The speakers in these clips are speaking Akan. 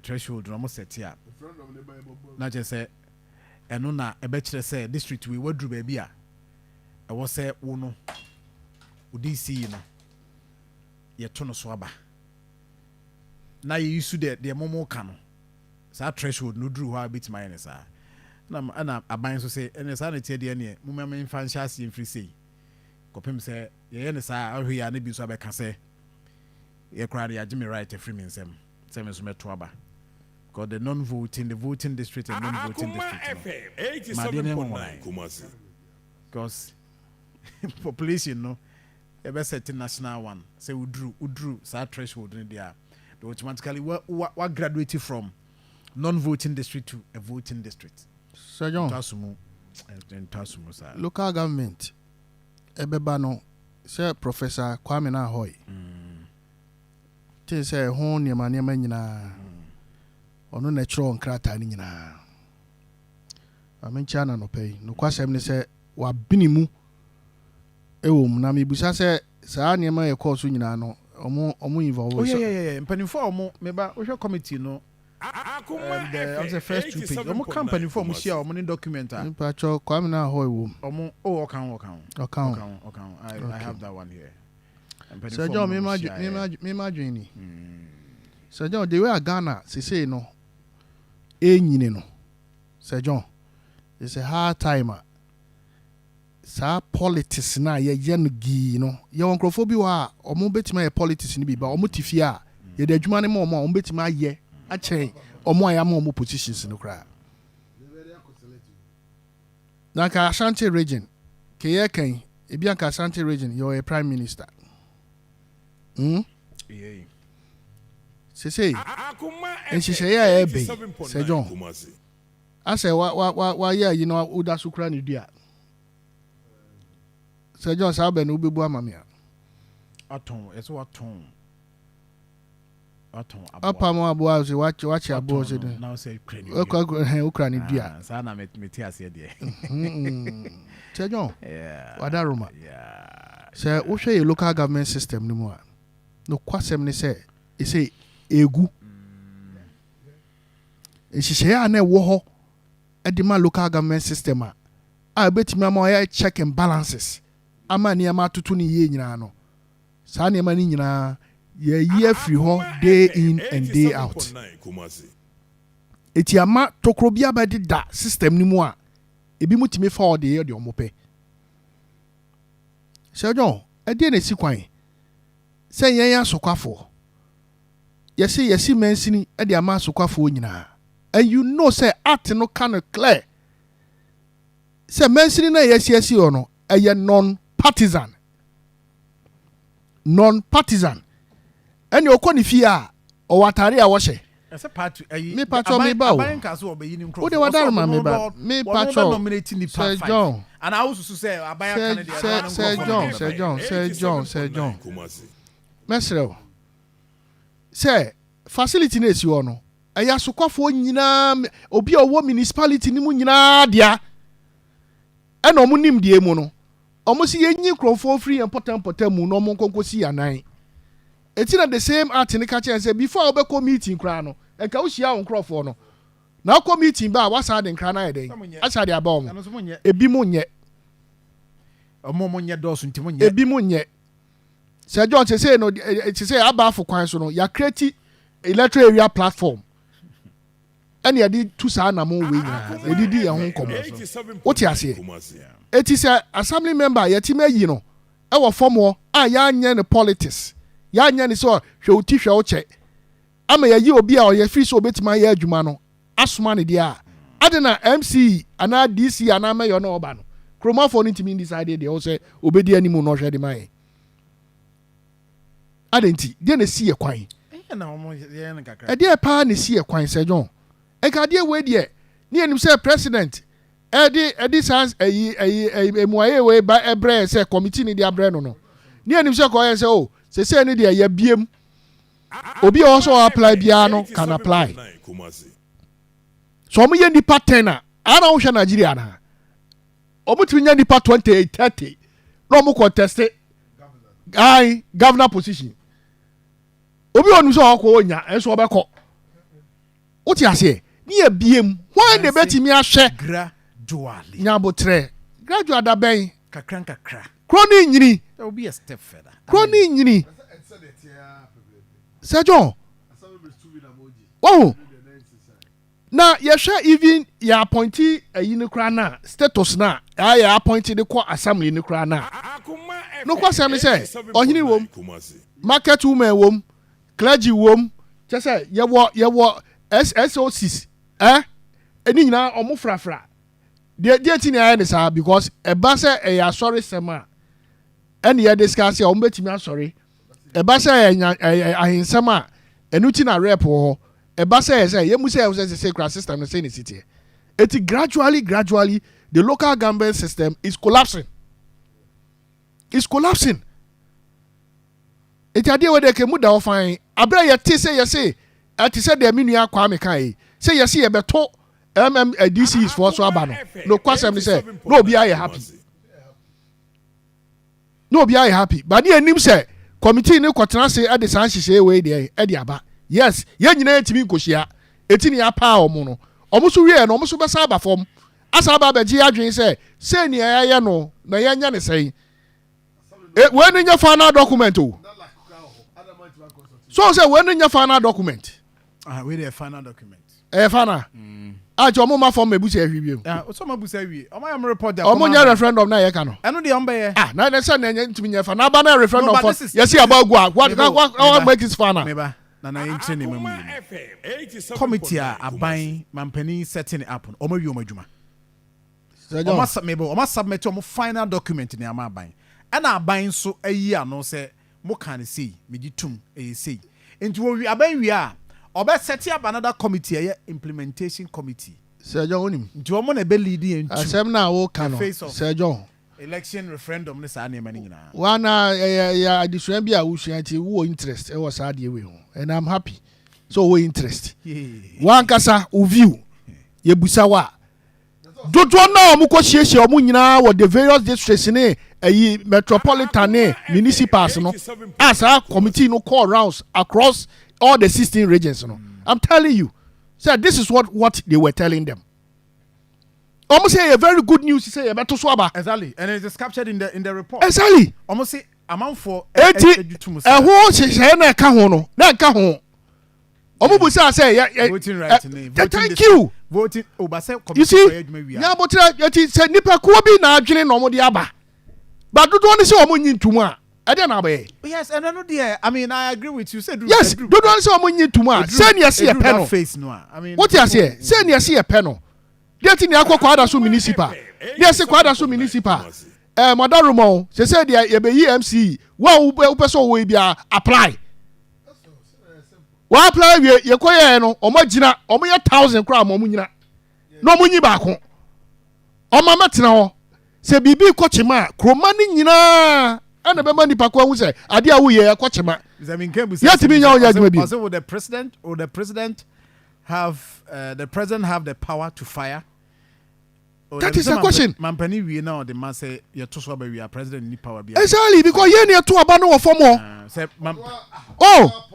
threshold no mo set ya na je say eno na e be kire say district we wadru ba bia e wo say wo no udc no ye to no so aba na ye use de momo ka no sa threshold no dru ho bit my nesa na aban so say ene sa na tie de ne mo ma mfa nhyia se mfiri sei kopem say ye ne sa ahwe ya na bi so abeka say ye kra ya Jimmy right free me nsem say me so meto aba because the non-voting, the voting district and non-voting district. 87.9 because population no, ever set national one. Say we drew sa threshold in there. They automatically what graduated from non-voting district to a voting district. So John, local government, ebeba say Professor Kwame Nahoy. Te say hon yema nyina. Ono natural nkrata ni nyina amencha na no pay no kwasem ne se wa binimu ewom na mebusa se saa niema ye course nyina no omo involve oh yeah mpanimfo omo meba wo hwe committee no Akoma the first two pages omo company for omo share omo ni document a pacho Kwame na ho ewom omo okan I have that one here so John me imagine ni so John the way Ghana say no enyine no Sir John it's a hard time sa politics na ye no gi no ye wonkrofo bi wa omo betima ye politics ni bi ba omo tifi a ye da adwuma ne mo omo betima ye a chen omo aya mo omo positions no kra na ka Ashanti region ke ye kan e bi an ka Ashanti region you a prime minister yeah say and she say yeah be Sir John I say wa yeah you know uda sukra ni dua Sir John sa be no bebu amamia aton eso aton apa mo abo say watch abo say now say ukra ni dua sa na meti ase de Sir John yeah wada roma yeah say wo hwe your local government system ni mu a no kwasem ni say e say egu ehihye ya na wo ho edema local government system a betimi ama ya check and balances ama ne ma tutu ni ye nyina no sa ne ma ni nyina ye year free ho day in and day out eti ama tokro bia ba da system ni mu a ebi mutimi fa o de omope Sir John ede na si kwan se yen ya sokwafo yesi mensini e de ama sokwafo nyina and you know say art no can clear say mensini na yesi ono eye non partisan and you okoni fi a o watare a wo hye ese part me patcho me ba o abanka so obeyin nkro o de wadar ma me ba me patcho Sir John and I also say abanka Canada Sir John mesrel say facility na esi ono eya sokwafo nyina obi owo municipality ni mu nyina dia e na omo nim die mu no omo si yenyi krofo free important mu no omo nkonkosi anan eti na the same art ni ka che say before obeko meeting kra no e ka wo hia won krofo no na ko meeting ba wasa de nkra na yeden asa de aba omo ebi mu nye omo nye dosu nti mu nye ebi mu nye Sir John say no say aba for kwan so no ya create electoral area platform and ya di two sa na mo we nyina e di ya ho komo what you say it is a assembly member yeti meyi no e wo form wo a ya anya ne politics ya anya ne so hwe oti hwe wo che ama ya yi obi a o ye free so obetima ya adwuma no asoma ne dia adena MC ana DC ana mayor no oba no kromafo no ntimi decide dey o say obedi animu no hwe de mai adenti de na si ye kwan na omo ye na kakra e de pa na si ye kwan Sir John e ka de we de ni enim say president edi sans muaye we ba ebre say committee ni de abre no ni enim say ko ye say o say ni de ya biem obi also apply bia no can apply so mo ye nipa 10 a ana wo hwe Nigeria na omo timi nya nipa 20 30 no mo contest governor position obi onu so akọ onya enso obekọ What you say? Near BM. Why the betty me a share? Gradually. Nyabotre. Gradual da bay. Kakranka cra. Crony yini. There will be a step further. Crony yini. Sir John. Oh. Now, yesha even ya appointee a unikrana status na. I appointed the court assembly in Ukraina. No question, me say. Or hini wom. Market woman wom. Clergy wom. Just say, ye what SSOCs. Eni na omo frafra. The thing I understand because a basa a sorry sema. Any ya discuss ya omo betimi sorry. A basa a sema. Enuti na rep ho. A basa say ye must say class system in the city. It gradually the local government system is collapsing. It's collapsing. It idea where they can move down fine. Abra ya say at say the minua kwame kai. Say you see a beto DC is for so abano. No question me say no be I happy. No be I happy. But the nim say committee ne kwatena say at the san say we there e dia ba. Yes, ye nyina etimi nkohia. Etini apa omo no. Omo so wie no omo so besa aba fom. Asa aba ba gi adwen say ne ya no na ya nya ne say. When in your final document o. So say when in your final document. We the final document. Final. Omo ma form ebusi ahwibiem. So ma busa wi. Omo am report that. Omo nya referendum na ye ka no. Eno de ombe ye. Na na say na nya ntimi nya fa na ba na referendum for. You see about go what make it final. Meba na yenche ne mamu. Committee aban mampani setting up. Omo wi omo adwuma. Omo submit omo final document ni ama aban. Ana aban so ayi ano say mo kan say me ditum say. Enti wo wi aban wi a obe set up another committee a implementation committee. Sir John onim. Nti omo na be lead into. Asem na wo kan. Sir John. Election referendum ne sa na ma nyina. Wana ya adisua bi a wo hua nti wo interest e was ade we ho. And I'm happy. So we interest. Wan kasa o view. Ye busa wa. Dodo na omo ko hiesie omo nyina wo the various districts ne metropolitan ne municipals no. As our committee no call rounds across all the 16 regions, I'm telling you, sir, this is what they were telling them. Almost say a very good news. Say about to swaba. Exactly, and it is captured in the report. Exactly. Almost say amount for 80. Who say na ka ho no? Na ka ho. Omo say voting right name. Thank you. Voting. Oh, but say you see, yeah, but you say nipa ko bi na adwene no mo de aba. But do one say omo nyi ntuma. Yes, and I know there. I mean, I agree with you. Said yes, don't want to say too send you see a panel. Face no. I mean, what you say? Send you see a panel. They think you are kwada so municipal. They say kwada so municipal. Madam Romo, she said you be EMC. Wa person we be apply. Wa apply you koye no. Omo gina, omo ye 1,000 kra omo nyina. No mo nyi ba ko. Omo matena ho. Se bibi ko chima, kroma ni nyina. And the member nipa kwa say ade a wo ye akochema. I mean can be say would the president have the power to fire? That is the question. Mampani we now the man say you to so we are president ni power be. Exactly because ye near to aba no for more. Oh.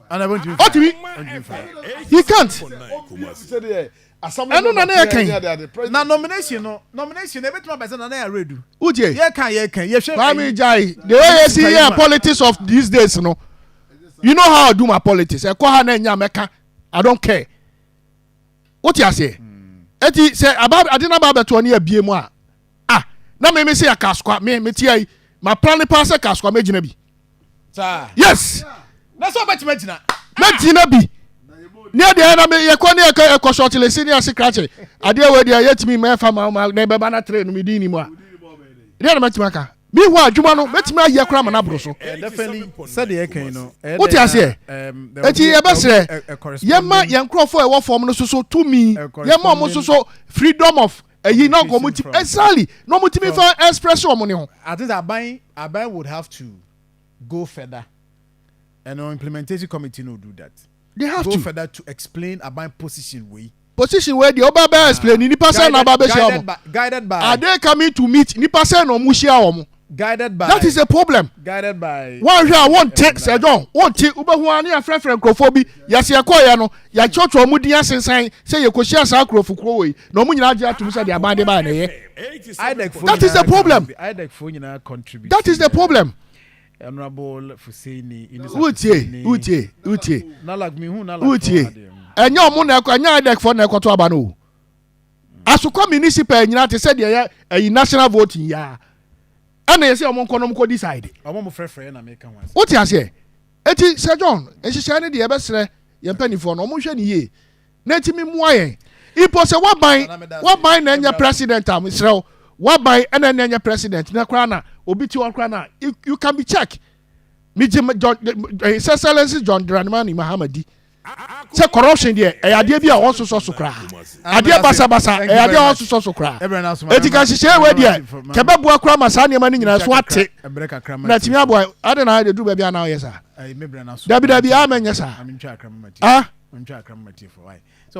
And I want you. He can't. Anu na na kan na nomination e betima be say na na Wiredu uje ye kan ye hwe Kwame Jai the way you see here politics of these days no you know how I do my politics e ko ha na nya meka I don't care what you say eti say about adina ba beto na abie mu a na me say akaskwa me tie my plan pass akaskwa me gina bi yes na so betima gina me gina bi near the enemy, you can't go short till the senior secretary. I deal with the yet me, my family, my neighbor, banana train, me dinimo. Near the matchmaker. Meanwhile, Jumano, let me hear Cram and Abroso. Definitely said the Ekano. What you say? Yama, young Crawford, what form so to me. Yama, so freedom of a ye no community. Exactly. No motive for espresso money. I think Abai would have to go further. And our implementation committee will do that. They have go to further to explain about position where the Obaba explain ni person na Baba share guided by are they coming to meet ni person no mushia omo guided by that is a problem. Guided by one here won't take Sir John won't take ube who are near friend crofobia yes ya koya no ya church or mudi asen say you could share sa crofu krowe no mu nyina to say the abande ba na ye that is the problem. That is the problem. Honorable Fuseni utie na like me who na like utie enya omo na enya idek for na ekoto aba no asukọ municipal nyina te say the national voting ya ana yesi omo nkonom ko decide omo mo frefre na make one utie ase eti Sir John ehihia ne de ye besere ye mpanifo no omo hwe ne ye na eti mi mu ayen ipo se waban na enya president am Israel waban na enya president na kra na obi ti wa kra na you can be check me Excellency John Dramani Mahamadi say corruption there e ade bi a won so kra ade basa e ade won so kra eti ka hihia we there ke bebu akra masa ne ma ni nyina so ate na timi aboy ade na ade du ba bia na yes sir dabi amenya sir I'm try akra mati for why so